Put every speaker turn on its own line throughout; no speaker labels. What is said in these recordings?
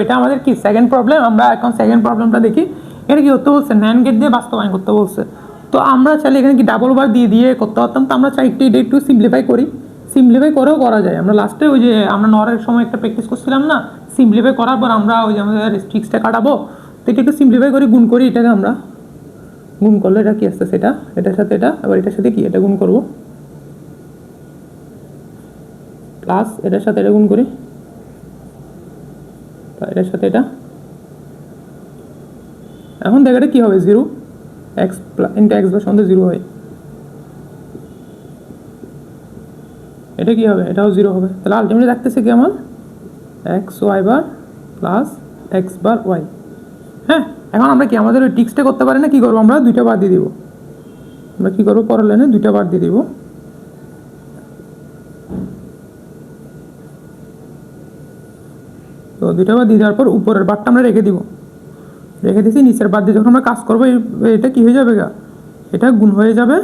এটা আমাদের কি সেকেন্ড প্রবলেম। আমরা এখন সেকেন্ড প্রবলেমটা দেখি। এখানে কি করতে বলছে, ন্যান্ড গেট দিয়ে বাস্তবায়ন করতে বলছে। তো আমরা চাইলে এখানে কি ডাবল বার দিয়ে দিয়ে করতে পারতাম, তো আমরা চাই একটু সিম্পলিফাই করি। সিম্পলিফাই করেও করা যায়। আমরা লাস্টে ওই যে আমরা নরের সময় একটা প্র্যাকটিস করছিলাম না, সিম্পলিফাই করার পর আমরা ওই যে আমাদের ট্রিক্সটা কাটাবো, তো এটা একটু সিম্পলিফাই করি, গুণ করি। এটাকে আমরা গুণ করলে এটা কি আসছে, সেটা এটার সাথে এটা, আবার এটার সাথে কি এটা গুণ করব, প্লাস এটার সাথে এটা গুণ করি, এটার সাথে এটা। এখন দেখ এটা কি হবে, 0 x ইন্টু x বার সঙ্গে 0 হয়। এটা কি হবে, এটাও 0 হবে। তাহলে আলটিমেটলি রাখতেছে কি আমার x y bar plus x bar Y. হ্যাঁ, এখন আমরা কি আমাদের ওই ট্রিক্সটা করতে পারি না, কি করবো আমরা দুইটা বার দিয়ে দিব। আমরা কি করবো, পরের লাইনে দুইটা বার দিয়ে দিব। তো দুইটা বার দিয়ে দেওয়ার পর উপরের বারটা আমরা রেখে দিব, রেখে দিয়েছি। নিচের বার দিয়ে যখন আমরা কাজ করবো এটা কি হয়ে যাবে গা, এটা গুণ হয়ে যাবে।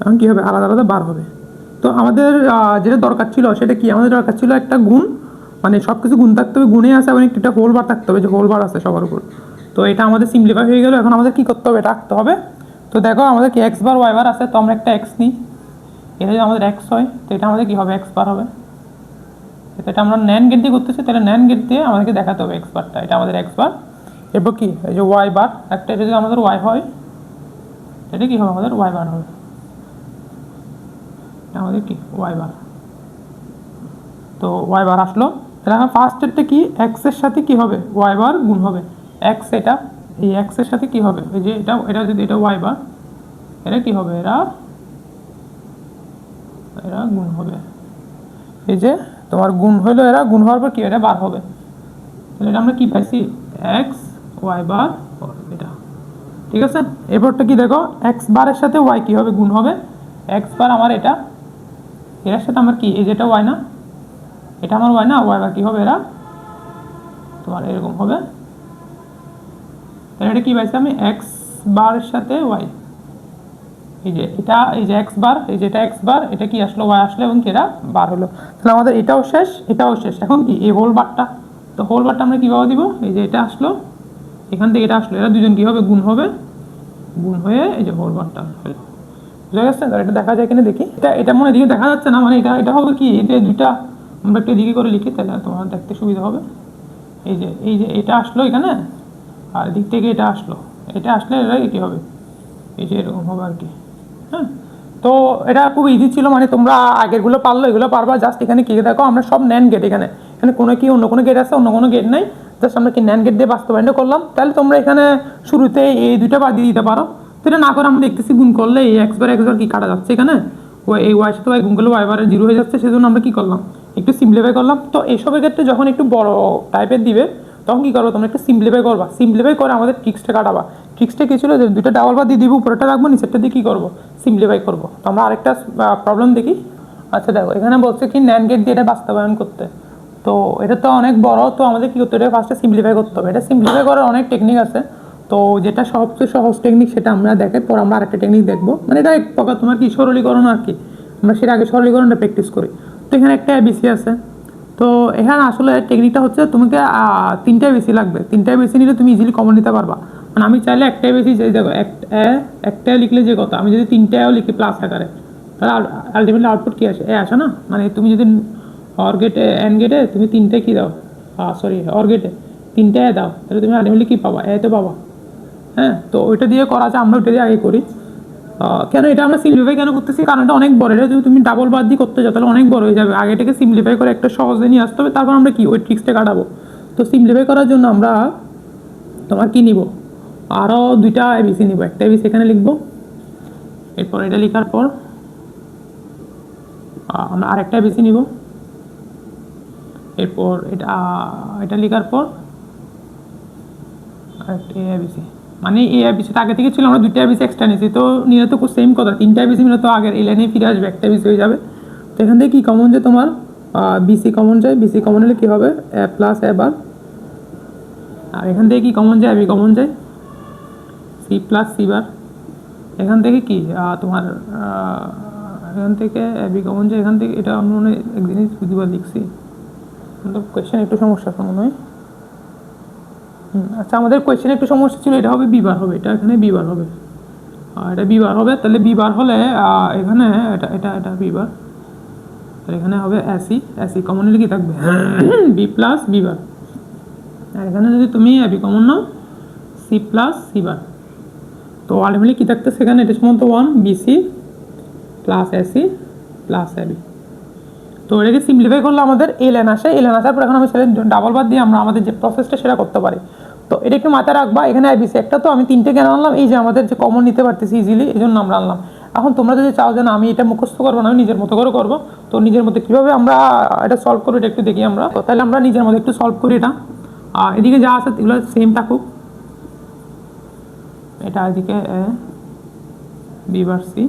এখন কি হবে, আলাদা আলাদা বার হবে। তো আমাদের যেটা দরকার ছিল সেটা কি, আমাদের দরকার ছিল একটা গুণ, মানে সব কিছু গুণ থাকতে হবে, গুণে আছে, এবং একটা হোল বার থাকতে হবে, যে হোল বার আছে সবার উপর। তো এটা আমাদের সিম্পলিফাই হয়ে গেল। এখন আমাদের কী করতে হবে, এটা রাখতে হবে। তো দেখো আমাদের কি এক্স বার ওয়াই বার আছে, তো আমরা একটা এক্স নিই। এটা যদি আমাদের এক্স হয়, তো এটা আমাদের কী হবে, এক্স বার হবে। এটা আমরা ন্যান গেট দিয়ে করতেছি, তাহলে ন্যান গেট দিয়ে আমাদেরকে দেখাতে হবে এক্স বারটা, এটা আমাদের এক্স বার। এরপর কি, এই যে ওয়াই বার, একটা এটা যদি আমাদের ওয়াই হয়, এটা কী হবে, আমাদের ওয়াই বার হবে। আমাদের কি ওয়াই বার। তো ওয়াই বার আসলো। তাহলে এখন ফার্স্টেরটা কি, এক্সের সাথে কি হবে, ওয়াই বার গুণ হবে। এক্স এটা, এই এক্সের সাথে কি হবে, এই যে এটা যদি এটা ওয়াই বার, এটা কি হবে, এরা গুণ হবে। এই যে তোমার গুণ হইলো, এরা গুণ হওয়ার পর কি এটা বার হবে। তাহলে এটা আমরা কি পাইছি, এক্স ওয়াই বার, এটা ঠিক আছে। এরপরটা কি দেখো, এক্স বারের সাথে ওয়াই কি হবে, গুণ হবে। এক্স বার আমার এটা, এর সাথে আমার কি, এই যেটা ওয়াই না, এটা আমার ওয়াই না, ওয়াই বার কি হবে, এরা তোমার এরকম হবে। তাহলে এটা কি পাইছি আমি, এক্স বারের সাথে ওয়াই, এই যে এটা, এই যে এক্স বার, এই যে এটা এক্স বার, এটা কি আসলো, ওয়াই আসলো, এবং এরা বার হলো। তাহলে আমাদের এটাও শেষ, এটাও শেষ। এখন কি এই হোল বারটা, তো হোল বারটা আমরা কীভাবে দিব, এই যে এটা আসলো, এখান থেকে এটা আসলো, এরা দুজন কী হবে, গুণ হবে, গুণ হয়ে এই যে হোল বারটা হলো। বুঝা গেছে? তাহলে এটা দেখা যায় কিনা দেখি। এটা মনে দিকে দেখা যাচ্ছে না, মানে এটা হবে কি, এটা দুইটা আমরা একটু এদিকে করে লিখি, তাহলে তোমার দেখতে সুবিধা হবে। এই যে এটা আসলো এখানে, আর দিক থেকে এটা আসলো, এটা আসলে এটা কী হবে, এই যে এরকম হবে আর কি। হ্যাঁ, তো এটা খুব ইজি ছিল, মানে তোমরা আগেরগুলো পারলো, এগুলো পারবা। জাস্ট এখানে কী দেখো, আমরা সব ন্যান গেট, এখানে কোনো কি অন্য কোনো গেট আছে, অন্য কোনো গেট নেই, জাস্ট আমরা কি ন্যান গেট দিয়ে বাস্তবায়ন করলাম। তাহলে তোমরা এখানে শুরুতে এই দুইটা বাদ দিয়ে দিতে পারো। তো এটা না করে আমরা দেখতেছি গুণ করলে এই এক্স বার কি কাটা যাচ্ছে এখানে, এই ওয়াই সাথে ওয়াই গুণ করলে ওয়াই বারে 0 হয়ে যাচ্ছে, সেজন্য আমরা কী করলাম, একটু সিম্পলিফাই করলাম। তো এইসবের ক্ষেত্রে যখন একটু বড় টাইপের দিবে, তখন কী করবো, তোমরা একটু সিম্পলিফাই করবা, সিম্পলিফাই করে আমাদের ট্রিক্সটা কাটাবা। ট্রিক্সটা কী ছিল, যে দুইটা ডাবল বার দিয়ে দিব, উপরেটা রাখবো, নিচেরটা দিয়ে কী করবো, সিম্পলিফাই করবো। তো আমরা আরেকটা প্রবলেম দেখি। আচ্ছা দেখো, এখানে বলছে কি ন্যান গেট দিয়ে এটা বাস্তবায়ন করতে। তো এটা তো অনেক বড়, তো আমাদের কী করতে হবে, এটা ফার্স্টে সিম্পলিফাই করতে হবে। এটা সিম্পলিফাই করার অনেক টেকনিক আছে, তো যেটা সবচেয়ে সহজ টেকনিক সেটা আমরা দেখাই, পর আমরা আরেকটা টেকনিক দেখবো। মানে এটা এক প্রকার তোমার কি সরলীকরণ আর কি, আমরা সেটা আগে সরলীকরণটা প্র্যাকটিস করি। তো এখানে একটা এবিসি আছে। তো এখানে আসলে টেকনিকটা হচ্ছে, তোমাকে তিনটা এবিসি লাগবে। তিনটা এবিসি নিলে তুমি ইজিলি কমন নিতে পারবা। মানে আমি চাইলে একটা এবিসি, যে দেখো একটা লিখলে যে কথা, আমি যদি তিনটাও লিখি প্লাস আকারে, তাহলে আলটিমেটলি আউটপুট কী আসে, আসে না। মানে তুমি যদি অর গেটে এন গেটে তুমি তিনটে কী দাও, সরি অর গেটে তিনটে দাও, তাহলে তুমি আলটিমেটলি কী পাবা, তো পাবা। হ্যাঁ, তো ওইটা দিয়ে করা যায়, আমরা ওইটা দিয়ে আগে করি। কেন এটা আমরা সিম্পলিফাই কেন করতেছি, কারণ এটা অনেক বড়। এটা যদি তুমি ডাবল বাদ দিয়ে করতে যাও তাহলে অনেক বড় হয়ে যাবে। আগে এটাকে সিম্পলিফাই করে একটা সহজে নিয়ে আসতে হবে, তারপর আমরা কি ওই ট্রিক্সটা কাটাবো। তো সিম্পলিফাই করার জন্য আমরা তোমার কি নিব, আরও দুইটা এবিসি নিব। একটা এবিসি এখানে লিখবো, এরপর এটা লেখার পর আমরা আরেকটা এবিসি নিব, এরপর এটা লেখার পর আরেকটা এবিসি। মানে এই এবিসিটা আগে থেকে ছিল, আমরা দুইটা এবিসি এক্সট্রা নিয়েছি। তো নিয়ে তো সেম কথা, তিনটা এবিসি মিলে তো আগের এই লাইনে ফিরে আসবে, একটা এবিসি হয়ে যাবে। তো এখান থেকে কী কমন যায়, তোমার বিসি কমন যায়। বিসি কমন হলে কী হবে, এ প্লাস এ বার। আর এখান থেকে কী কমন যায়, বি কমন যায়, সি প্লাস সি বার। এখান থেকে কি তোমার এখান থেকে বি কমন যায়। এখান থেকে এটা আমি মনে হয় এক জিনিস বুঝিবার লিখছি, আমাদের কোয়েশ্চেন একটু সমস্যা আছে মনে হয়। আচ্ছা, আমাদের কোয়েশ্চেনে একটু সমস্যা ছিল, এটা হবে বিবার হবে, এটা এখানে বিবার হবে, এটা বিবার হবে। তাহলে বিবার হলে এখানে এটা এটা এটা বিবার, তাহলে এখানে হবে এসি, এসি কমন নিলে কি থাকবে বি প্লাস বিবার, আর এখানে যদি তুমি এবি কমন নাও সি প্লাস সিবার, তো আলটিমেটলি কী থাকতেছে এখানে, এটা সমান তো 1 B C plus A C plus A B. তো এটাকে সিম্পলিফাই করলে আমাদের এলএন আসে, এলএন আসার পর এখন আমি সেটা ডাবল বাদ দিয়ে আমরা আমাদের যে প্রসেসটা সেটা করতে পারি। তো এটা একটু মাথায় রাখবা, এখানে আইবিসি একটা, তো আমি 3টে কেন আনলাম, এই যে আমাদের যে কমন নিতে পারতেছি ইজিলি, এই জন্য আমরা আনলাম। এখন তোমরা যদি চাও যে না আমি এটা মুখস্থ করবো না, আমি নিজের মতো করে করবো, তো নিজের মধ্যে কীভাবে আমরা এটা সলভ করবো এটা একটু দেখি আমরা। তো তাহলে আমরা নিজের মধ্যে একটু সলভ করি এটা, আর এদিকে যা আছে এগুলো সেম থাকুক, এটা এদিকে এ বি বার সি,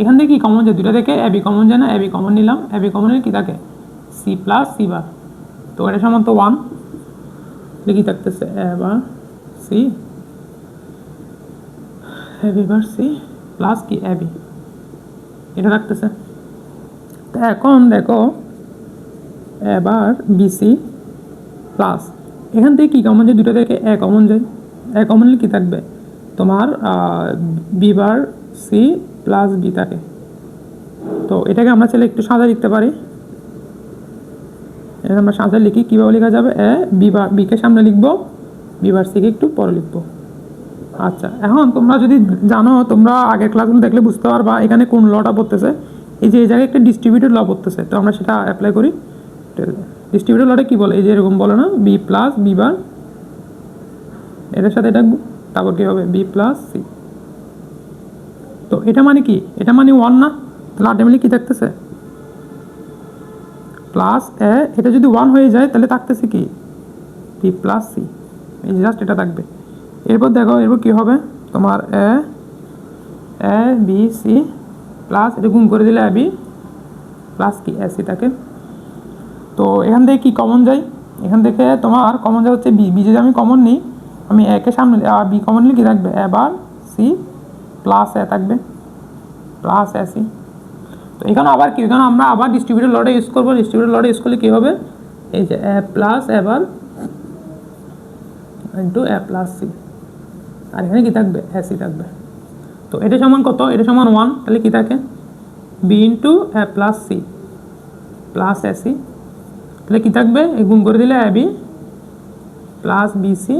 এখান থেকে কি কমন যায়, দুটো থেকে এবি কমন যায় না, এবি কমন নিলাম, এবি কমনের কি থাকে সি প্লাস সি বার, তো এটা সমান তো 1, কি থাকতেছে A bar C, AB bar C plus কি এবি, এটা থাকতেছে। তো এখন দেখো এবার বিসি প্লাস, এখান থেকে কি কমন যায়, দুটো থেকে এ কমন যায়, এ কমন নিলে কি থাকবে তোমার B bar C plus B থাকে। তো এটাকে আমরা চাইলে একটু সাজা লিখতে পারি, এটা আমরা সাজা লিখি, কীভাবে লেখা যাবে, এ বি বার বিকে সামনে লিখবো, বি বার সিকে একটু পরে লিখবো। আচ্ছা, এখন তোমরা যদি জানো, তোমরা আগের ক্লাসগুলো দেখলে বুঝতে পারবা এখানে কোন লটা পড়তেছে, এই যে এই জায়গায় একটা ডিস্ট্রিবিউটেড ল পড়তেছে, তো আমরা সেটা অ্যাপ্লাই করি। ডিস্ট্রিবিউটেড লটা কি বলে, এই যে এরকম বলে না, বি প্লাস বি বার, এটার সাথে এটা তারপর কী হবে বি প্লাস সি, তো এটা মানে কি, এটা মানে 1 না, তাহলে আলটিমেটলি কী থাকতেছে প্লাস এ, এটা যদি 1 হয়ে যায় তাহলে থাকতেছে কি বি প্লাস সি, এই জাস্ট এটা থাকবে। এরপর দেখো এরপর কী হবে তোমার এ বি সি প্লাস এটা গুণ করে দিলে এ বি প্লাস কি এ সি থাকে। তো এখান থেকে কি কমন যায়, এখান থেকে তোমার কমন যায় হচ্ছে বি, বি যদি আমি কমন নিই, আমি একে সামনে আর বি কমন নিলে কী থাকবে এ বার সি প্লাস এ থাকবে প্লাস এ সি। তো এখানে আবার কি, এখানে আমরা আবার ডিস্ট্রিবিউটেড লটা ইউজ করবো, ডিস্ট্রিবিউটেড লটা ইউজ করলে কী হবে, এই যে এ plus A bar into A plus C, আর এখানে কী থাকবে এ সি থাকবে। তো এটা সমান কত, এটা সমান 1, তাহলে কী থাকে B into A plus C plus A C, তাহলে কী থাকবে এই গুণ করে দিলে A B plus B C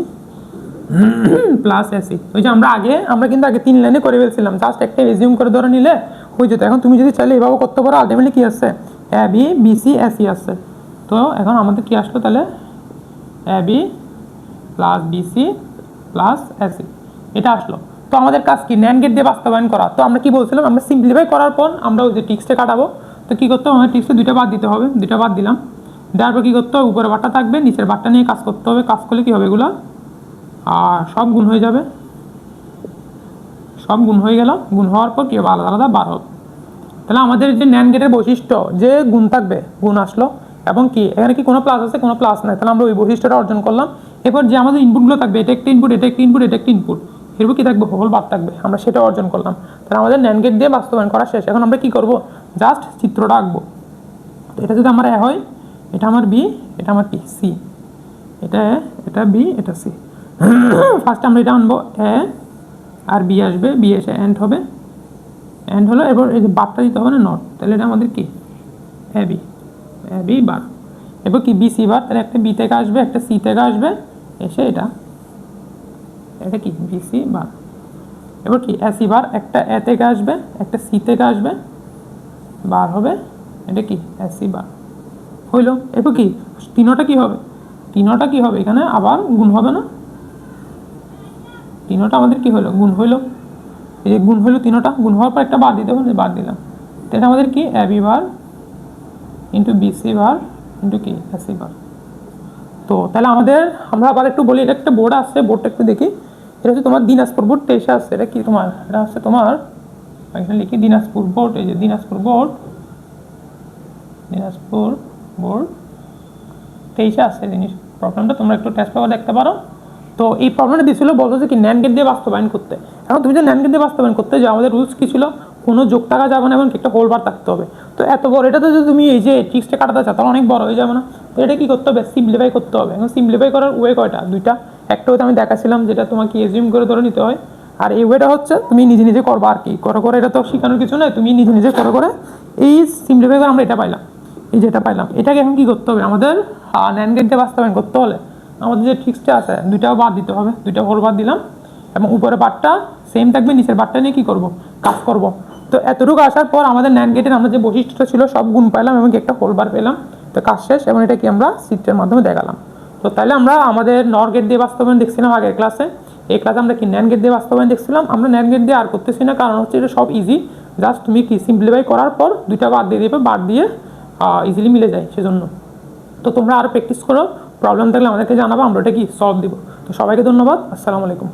plus A C. ওই যে আমরা কিন্তু আগে 3 লাইনে করে ফেলছিলাম, জাস্ট একটা রিজিউম করে ধরে নিলে হয়ে যেত। এখন তুমি যদি চাইলে এভাবে করতে পারো, আলটিমেটলি কী আসছে A B B C A C আসছে। তো এখন আমাদের কী আসলো তাহলে A B plus B C plus A C, এটা আসলো। তো আমাদের কাজ কি ন্যান্ড গেট দিয়ে বাস্তবায়ন করা। তো আমরা কি বলছিলাম, আমরা সিম্পলিফাই করার পর আমরা ওই যে টিক্সটা কাটাবো, তো কী করতে হবে, আমাদের টিক্সে 2টা বাদ দিতে হবে, 2টা বাদ দিলাম, দেওয়ার পর কী করতে হবে, উপরে বারটা থাকবে, নিচের বারটা নিয়ে কাজ করতে হবে, কাজ করলে কী হবে এগুলো আর সব গুণ হয়ে যাবে, সব গুণ হয়ে গেল, গুণ হওয়ার পর কী হবে আলাদা আলাদা বার হবে। তাহলে আমাদের যে ন্যান্ড গেটের বৈশিষ্ট্য যে গুণ থাকবে, গুণ আসলো, এবং কি এখানে কি কোনো প্লাস আছে, কোনো প্লাস নাই, তাহলে আমরা ওই বৈশিষ্ট্যটা অর্জন করলাম। এরপর যে আমাদের ইনপুটগুলো থাকবে, এটা একটা ইনপুট, এটা একটা ইনপুট, এটা একটা ইনপুট, এরপর কি থাকবে হোল বার থাকবে, আমরা সেটা অর্জন করলাম। তাহলে আমাদের ন্যান্ড গেট দিয়ে বাস্তবায়ন করা শেষ। এখন আমরা কি করব, জাস্ট চিত্রটা আঁকবো। তো এটা যদি আমার এ হয়, এটা আমার বি, এটা আমার কি সি, এটা বি, এটা সি। ফার্স্ট আমরা এটা আনবো এ, আর বি আসবে, বি এসে এন্ড হবে, এন্ড হলো, এবার এই যে বারটা দিতে হবে না নট, তাহলে এটা আমাদের কি এ বি বার, এবার কি বি সি বার, তাহলে একটা বি থেকে আসবে, একটা সি থেকে আসবে, এসে এটা কি বি সি বার। এবার কি এ সি বার, একটা এ থেকে আসবে, একটা সি থেকে আসবে, বার হবে, এটা কি এ সি বার হইলো। এবার কি তিনোটা কি হবে, তিনোটা কি হবে এখানে আবার গুণ হবে না, তিনোটা আমাদের কি হলো গুণ হইলো, এই যে গুণ হইলো, তিনোটা গুণ হওয়ার পর একটা বাদ দিতে হবে, বাদ দিলাম, তো এটা আমাদের কি A B bar into B C bar into কি এ সি বার। তো তাহলে আমরা আবার একটু বলি, এটা একটা বোর্ড আসছে, বোর্ডটা একটু দেখি, এটা হচ্ছে তোমার দিনাজপুর বোর্ড 23 আসছে, এটা কি তোমার, এটা হচ্ছে তোমার এখানে লিখি দিনাজপুর বোর্ড, এই যে দিনাজপুর বোর্ড 23 আসছে জিনিস। প্রবলেমটা তোমরা একটু টেস্ট পেপার দেখতে পারো। তো এই প্রবলেমটা দিয়েছিল, বলতো যে কি ন্যান্ড গেট দিয়ে বাস্তবায়ন করতে। এখন তুমি যে ন্যান্ড গেট দিয়ে বাস্তবায়ন করতে যে আমাদের রুলস কী ছিল, কোনো যোগ থাকা যাবে না এবং একটা হোল বার থাকতে হবে। তো এত বড় এটাতে যদি তুমি এই যে ট্রিক্সটা কাটাতে চাও তাহলে অনেক বড় হয়ে যাবে না। তো এটা কী করতে হবে, সিম্পলিফাই করতে হবে। এখন সিম্পলিফাই করার ওয়ে কয়টা, দুইটা। একটা হয়তো আমি দেখাছিলাম যেটা তোমাকে এজিউম করে ধরে নিতে হয়, আর এই ওয়েটা হচ্ছে তুমি নিজে নিজে করবা আর কি, করে এটা তো শেখানোর কিছু নয়, তুমি নিজে নিজে করে এই সিম্পলিফাই করে আমরা এটা পাইলাম, এই যেটা পাইলাম। এটাকে এখন কী করতে হবে, আমাদের ন্যান্ড গেট দিয়ে বাস্তবায়ন করতে হলে আমাদের যে ফিক্সটা আছে দুইটাও বাদ দিতে হবে, দুইটা হোল বাদ দিলাম, এবং উপরে বারটা সেম থাকবে, নিচের বারটা নিয়ে কী করবো, কাজ করব। তো এতটুকু আসার পর আমাদের ন্যান্ড গেটের আমরা যে বৈশিষ্ট্যটা ছিল সব গুণ পাইলাম এবং একটা হোল বার পেলাম। তো কাজ শেষ, এবং এটা কি আমরা চিত্রের মাধ্যমে দেখালাম। তো তাহলে আমরা আমাদের নর গেট দিয়ে বাস্তবায়ন দেখছিলাম আগের ক্লাসে, এই ক্লাসে আমরা কি ন্যান্ড গেট দিয়ে বাস্তবায়ন দেখছিলাম। আমরা ন্যান্ড গেট দিয়ে আর করতেছি না, কারণ হচ্ছে এটা সব ইজি, জাস্ট তুমি কি সিম্পলিফাই করার পর দুইটা বাদ দিয়ে দেবে, বাদ দিয়ে ইজিলি মিলে যায় সেজন্য। তো তোমরা আরও প্র্যাকটিস করো, প্রবলেম থাকলে আমাদেরকে জানাবো, আমরা এটা কি সলভ দিব। তো সবাইকে ধন্যবাদ, আসসালামু আলাইকুম।